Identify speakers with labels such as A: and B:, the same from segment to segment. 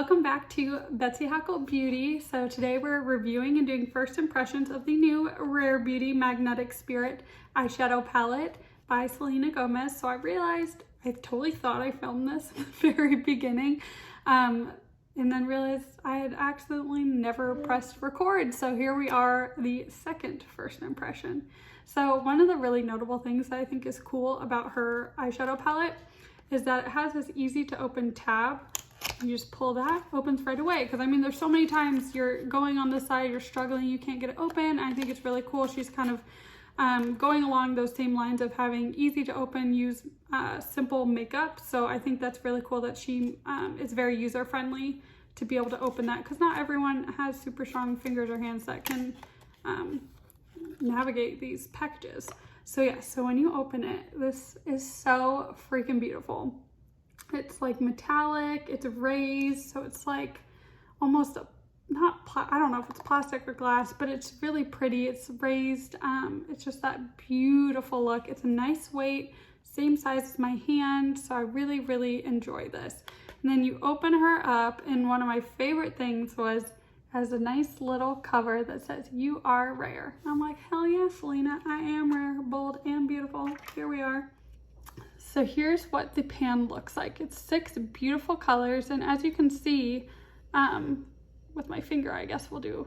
A: Welcome back to Betsy Hackle Beauty. So today we're reviewing and doing first impressions of the new Rare Beauty Magnetic Spirit eyeshadow palette by Selena Gomez. So I realized I totally thought I filmed this at the very beginning and then realized I had accidentally never pressed record. So here we are, the second first impression. So one of the really notable things that I think is cool about her eyeshadow palette is that it has this easy to open tab. You just pull that, opens right away. Because I mean, there's so many times you're going on this side, you're struggling, you can't get it open. I think it's really cool. She's kind of going along those same lines of having easy to open, use simple makeup. So I think that's really cool that she is very user friendly to be able to open that, because not everyone has super strong fingers or hands that can navigate these packages. So yeah, so when you open it, this is so freaking beautiful. It's like metallic, it's raised, so it's like almost I don't know if it's plastic or glass, but it's really pretty. It's raised. It's just that beautiful look. It's a nice weight, same size as my hand, so I really, really enjoy this. And then you open her up, and one of my favorite things was has a nice little cover that says "You are rare." I'm like, hell yeah, Selena, I am rare, bold, and beautiful. Here we are. So here's what the pan looks like. It's 6 beautiful colors, and as you can see, with my finger, I guess we'll do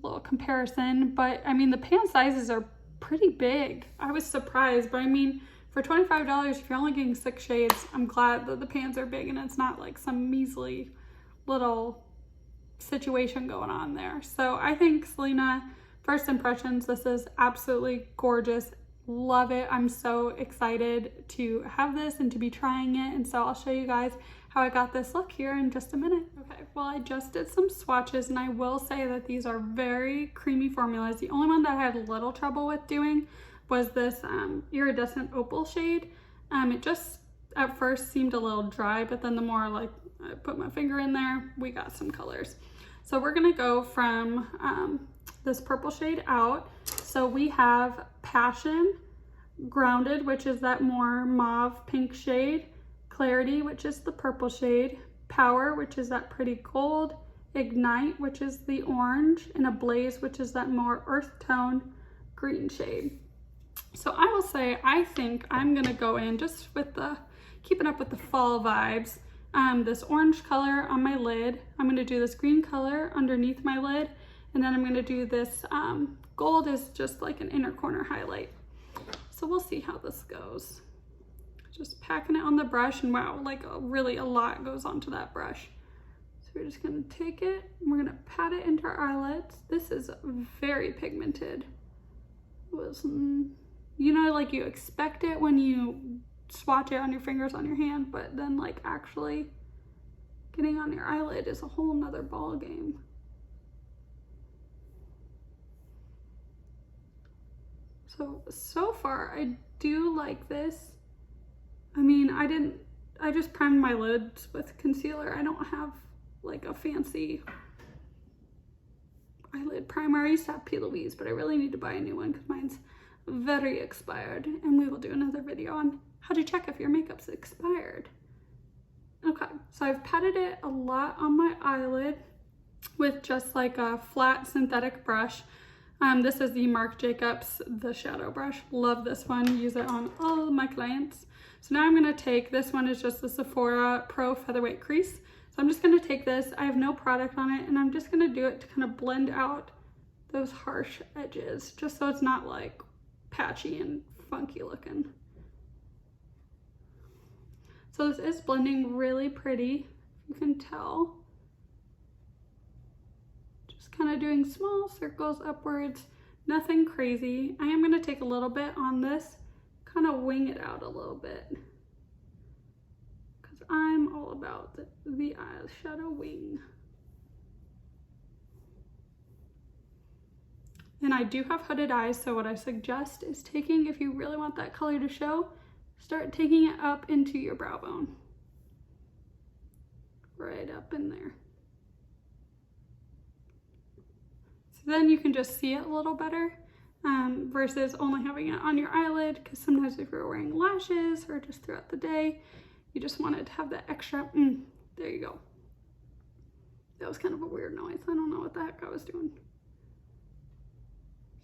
A: a little comparison, but I mean, the pan sizes are pretty big. I was surprised, but I mean, for $25, if you're only getting 6 shades, I'm glad that the pans are big and it's not like some measly little situation going on there. So I think Selena, first impressions, this is absolutely gorgeous. Love it. I'm so excited to have this and to be trying it, and so I'll show you guys how I got this look here in just a minute. Okay, well, I just did some swatches, and I will say that these are very creamy formulas. The only one that I had a little trouble with doing was this iridescent opal shade. It just at first seemed a little dry, but then the more like I put my finger in there, we got some colors. So we're gonna go from this purple shade out. So we have Passion, Grounded, which is that more mauve pink shade, Clarity, which is the purple shade, Power, which is that pretty gold, Ignite, which is the orange, and Ablaze, which is that more earth tone green shade. So I will say, I think I'm gonna go in just with the, keeping up with the fall vibes, this orange color on my lid. I'm gonna do this green color underneath my lid, and then I'm gonna do this gold is just like an inner corner highlight. So we'll see how this goes. Just packing it on the brush, and wow, like really a lot goes onto that brush. So we're just gonna take it and we're gonna pat it into our eyelids. This is very pigmented. It was, you know, like you expect it when you swatch it on your fingers on your hand, but then like actually getting on your eyelid is a whole nother ball game. So far I do like this. I mean, I just primed my lids with concealer. I don't have like a fancy eyelid primer. I used to have P. Louise, but I really need to buy a new one because mine's very expired, and we will do another video on how to check if your makeup's expired. Okay, so I've patted it a lot on my eyelid with just like a flat synthetic brush. This is the Marc Jacobs, the shadow brush. Love this one, use it on all of my clients. So now I'm gonna take, this one is just the Sephora Pro Featherweight Crease. So I'm just gonna take this, I have no product on it, and I'm just gonna do it to kind of blend out those harsh edges, just so it's not like patchy and funky looking. So this is blending really pretty, you can tell. Kind of doing small circles upwards, nothing crazy. I am going to take a little bit on this, kind of wing it out a little bit, because I'm all about the eyeshadow wing. And I do have hooded eyes, so what I suggest is taking, if you really want that color to show, start taking it up into your brow bone, right up in there. Then you can just see it a little better versus only having it on your eyelid, because sometimes if you're wearing lashes or just throughout the day, you just wanted to have that extra, there you go. That was kind of a weird noise. I don't know what the heck I was doing.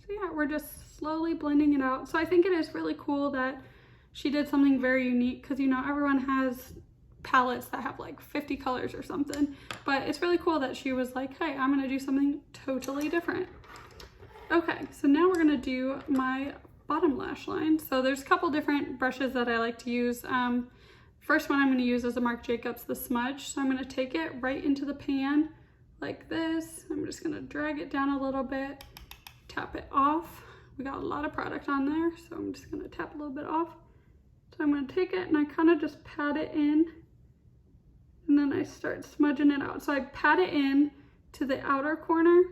A: So yeah, we're just slowly blending it out. So I think it is really cool that she did something very unique, because you know, everyone has palettes that have like 50 colors or something, but it's really cool that she was like, hey, I'm gonna do something totally different. Okay, so now we're gonna do my bottom lash line. So there's a couple different brushes that I like to use. First one I'm gonna use is the Marc Jacobs, the Smudge. So I'm gonna take it right into the pan like this. I'm just gonna drag it down a little bit, tap it off. We got a lot of product on there, so I'm just gonna tap a little bit off. So I'm gonna take it and I kind of just pat it in, and then I start smudging it out. So I pat it in to the outer corner,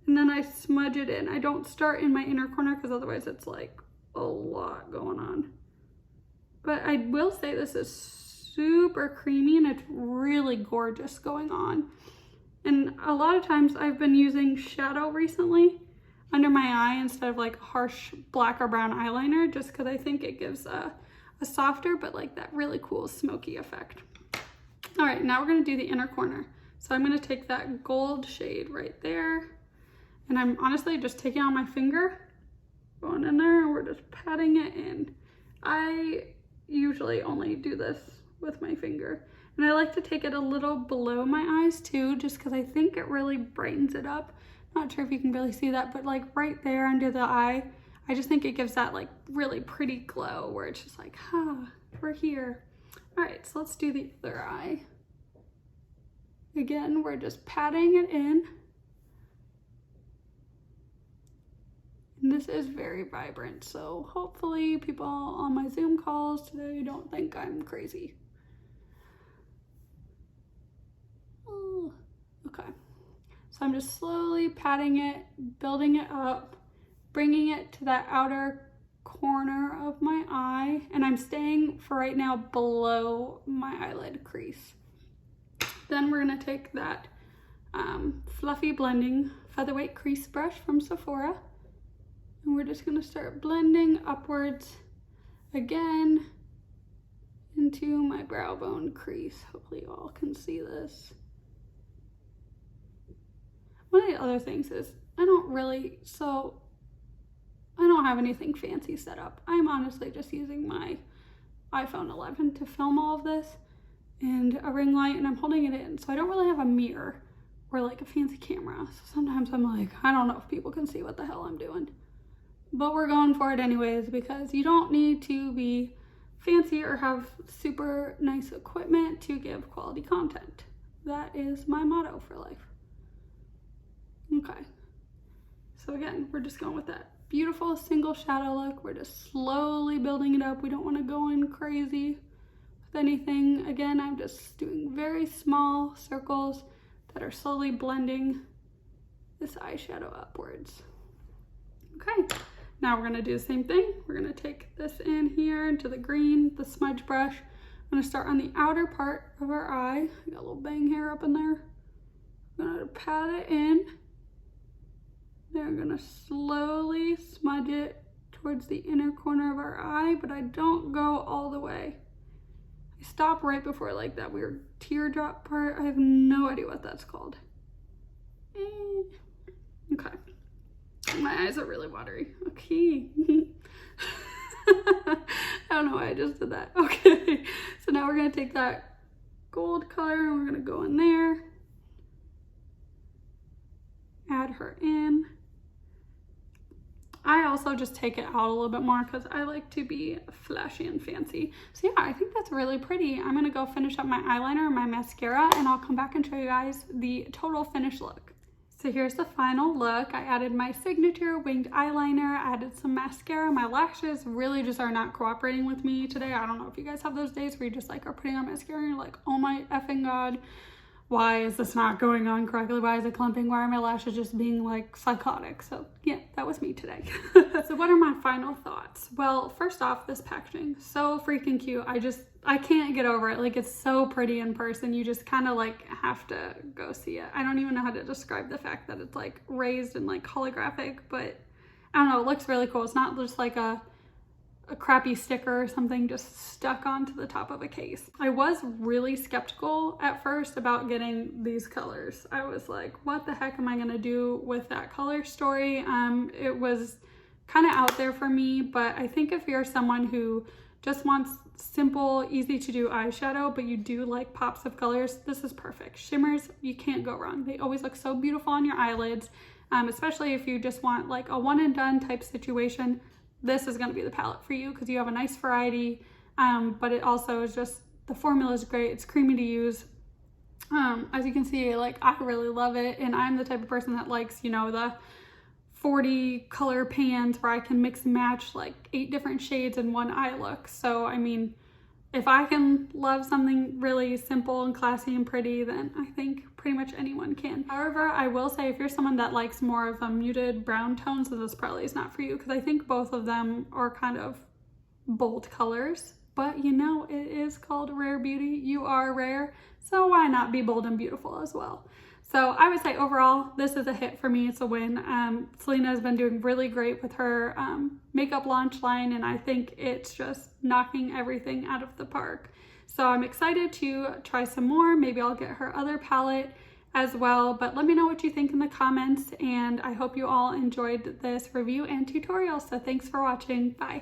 A: and then I smudge it in. I don't start in my inner corner, because otherwise it's like a lot going on. But I will say this is super creamy and it's really gorgeous going on. And a lot of times I've been using shadow recently under my eye instead of like harsh black or brown eyeliner, just because I think it gives a softer but like that really cool smoky effect. All right, now we're gonna do the inner corner. So I'm gonna take that gold shade right there, and I'm honestly just taking on my finger, going in there, and we're just patting it in. I usually only do this with my finger, and I like to take it a little below my eyes too, just because I think it really brightens it up. Not sure if you can really see that, but like right there under the eye, I just think it gives that like really pretty glow where it's just like, we're here. All right, so let's do the other eye. Again, we're just patting it in. And this is very vibrant, so hopefully people on my Zoom calls today don't think I'm crazy. Oh, okay. So I'm just slowly patting it, building it up, bringing it to that outer corner of my eye, and I'm staying for right now below my eyelid crease. Then we're gonna take that fluffy blending featherweight crease brush from Sephora, and we're just gonna start blending upwards again into my brow bone crease. Hopefully you all can see this. One of the other things is I don't have anything fancy set up. I'm honestly just using my iPhone 11 to film all of this, and a ring light, and I'm holding it in. So I don't really have a mirror or like a fancy camera. So sometimes I'm like, I don't know if people can see what the hell I'm doing. But we're going for it anyways, because you don't need to be fancy or have super nice equipment to give quality content. That is my motto for life. Okay. So again, we're just going with that beautiful single shadow look. We're just slowly building it up. We don't want to go in crazy with anything. Again, I'm just doing very small circles that are slowly blending this eyeshadow upwards. Okay, now we're gonna do the same thing. We're gonna take this in here into the green, the smudge brush. I'm gonna start on the outer part of our eye. I got a little bang hair up in there. I'm gonna pat it in. Then I'm gonna slowly smudge it towards the inner corner of our eye, but I don't go all the way. I stop right before like that weird teardrop part. I have no idea what that's called. Okay. My eyes are really watery. Okay. I don't know why I just did that. Okay. So now we're gonna take that gold color and we're gonna go in there. Add her in. I also just take it out a little bit more because I like to be flashy and fancy. So yeah, I think that's really pretty. I'm gonna go finish up my eyeliner and my mascara, and I'll come back and show you guys the total finished look. So here's the final look. I added my signature winged eyeliner, I added some mascara. My lashes really just are not cooperating with me today. I don't know if you guys have those days where you just like are putting on mascara and you're like, oh my effing God, why is this not going on correctly? Why is it clumping? Why are my lashes just being like psychotic? So yeah, that was me today. So what are my final thoughts? Well, first off, this packaging, so freaking cute. I can't get over it. Like, it's so pretty in person. You just kind of like have to go see it. I don't even know how to describe the fact that it's like raised and like holographic, but I don't know, it looks really cool. It's not just like a a crappy sticker or something just stuck onto the top of a case. I was really skeptical at first about getting these colors. I was like, what the heck am I gonna do with that color story? It was kind of out there for me, but I think if you're someone who just wants simple, easy to do eyeshadow, but you do like pops of colors, this is perfect. Shimmers, you can't go wrong. They always look so beautiful on your eyelids, especially if you just want like a one and done type situation. This is going to be the palette for you because you have a nice variety, but it also is just, the formula is great. It's creamy to use. As you can see, like I really love it, and I'm the type of person that likes, you know, the 40 color pans where I can mix and match like 8 different shades in one eye look. So I mean, if I can love something really simple and classy and pretty, then I think pretty much anyone can. However, I will say if you're someone that likes more of a muted brown tones, then this probably is not for you, because I think both of them are kind of bold colors. But you know, it is called Rare Beauty. You are rare, so why not be bold and beautiful as well? So I would say overall, this is a hit for me. It's a win. Selena has been doing really great with her makeup launch line, and I think it's just knocking everything out of the park. So I'm excited to try some more. Maybe I'll get her other palette as well, but let me know what you think in the comments, and I hope you all enjoyed this review and tutorial. So thanks for watching. Bye.